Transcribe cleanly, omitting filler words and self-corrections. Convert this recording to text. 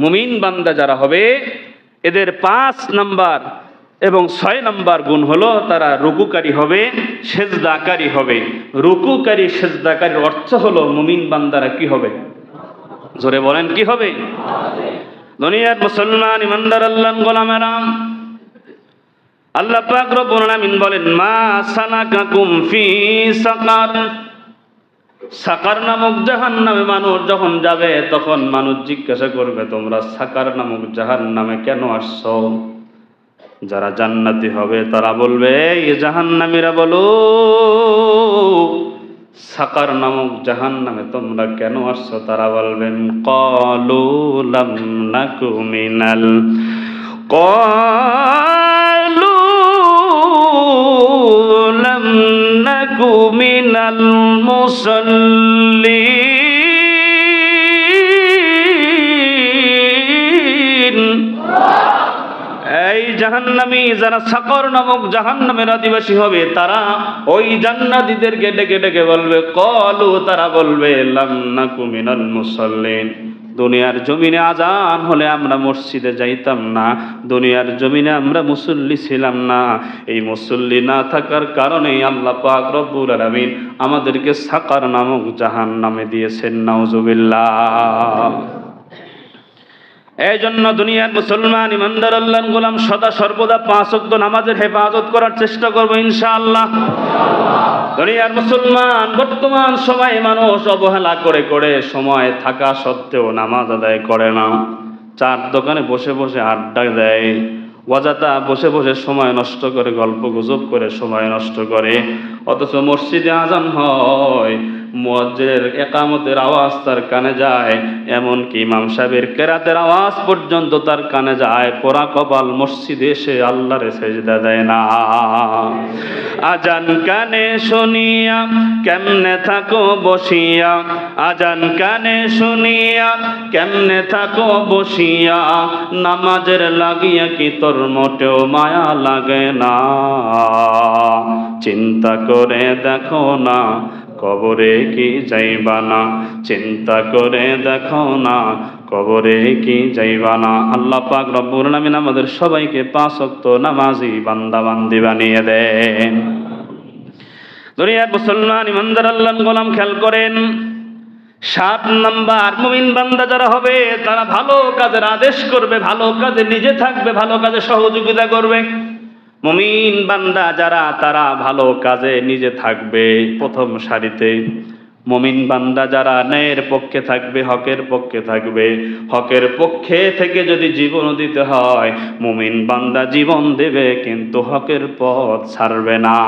মুমিন বান্দা যারা হবে এদের 5 নাম্বার এবং 6 নাম্বার গুণ হলো তারা রুকুকারী হবে, সেজদাকারী হবে। রুকুকারী সেজদাকারীর অর্থ হলো মুমিন বান্দারা কি হবে? জোরে বলেন কি হবে? দুনিয়ার মুসলমান ইমানদার আল্লাহর গোলামেরা, আল্লাহ পাক রব্বুল আলামিন বলেন, মা সালাকাকুম ফি সাকার। সাকার নামক জাহান্নামে মানুষ যখন যাবে তখন মানুষ জিজ্ঞাসা করবে, তোমরা সাকার নামক জাহান্নামে কেন আসছো? যারা জান্নাতি হবে তারা বলবে, এই জাহান্নামীরা বলো, সাকার নামক জাহান্নামে তোমরা কেন আসছো? তারা বলবেন, ক্বালু লাম নাকু মিনাল ক্বালু লাম নাকু মিনাল মুসাল্লিন। এই জাহান্নামী যারা সাকর নামক জাহান্নামের অধিবাসী হবে তারা ওই জান্নাতীদেরকে ডেকে ডেকে বলবে, ক্বালু, তারা বলবে, লাম নাকু মিনাল মুসাল্লিন। দুনিয়ার জমিনে আজান হলে আমরা মসজিদে যাইতাম না, দুনিয়ার জমিনে আমরা মুসল্লি ছিলাম না। এই মুসল্লি না থাকার কারণে আল্লাহ পাক রব্বুল আলামিন আমাদেরকে সাকার নামক জাহান্নামে দিয়েছেন। নাউজুবিল্লাহ। এই জন্য দুনিয়ার মুসলমান ইমানদার আল্লাহর গোলাম সদা সর্বদা 5 ওয়াক্ত নামাজের হেফাজত করার চেষ্টা করবো ইনশাআল্লাহ। দুনিয়ার মুসলমান বর্তমান সময়ে মানুষ অবহেলা করে করে সময় থাকা সত্ত্বেও নামাজ আদায় করে না। চার দোকানে বসে বসে আড্ডা দেয়, অযথা বসে বসে সময় নষ্ট করে, গল্প গুজব করে সময় নষ্ট করে। অথচ মসজিদে আজান হয়, মুয়াজ্জিনের ইকামতের আওয়াজ তার কানে যায়, এমনকি ইমাম সাহেবের কেরাতের আওয়াজ পর্যন্ত তার কানে যায়। পোড়া কপাল মসজিদে এসে আল্লাহর সেজদা দেয় না। আজান কানে শুনিয়া কেমনে থাকো বসিয়া, আজান কানে শুনিয়া কেমনে থাকো বসিয়া, নামাজের লাগিয়া কি তোর মোটেও মায়া লাগে না? চিন্তা করে দেখো না কবরে কি যাইবা না, চিন্তা করে দেখো না কবরে কি যাইবা না। আল্লাহ পাক রব্বুল আলামিন আমাদের সবাইকে 5 ওয়াক্ত নামাজি বান্দা বান্দি বানিয়ে দেন। দুনিয়ার মুসলমান ইমানদার আল্লাহর গোলাম খেয়াল করেন, 7 নাম্বার মুমিন বান্দা যারা হবে তারা ভালো কাজের আদেশ করবে, ভালো কাজে নিজে থাকবে, ভালো কাজে সহযোগিতা করবে। মুমিন বান্দা যারা তারা ভালো কাজে নিজে থাকবে প্রথম সারিতে। মুমিন বান্দা যারা ন্যায়ের পক্ষে থাকবে, হকের পক্ষে থাকবে, হকের পক্ষে থেকে যদি জীবন দিতে হয় মুমিন বান্দা জীবন দেবে, কিন্তু হকের পথ ছাড়বে না।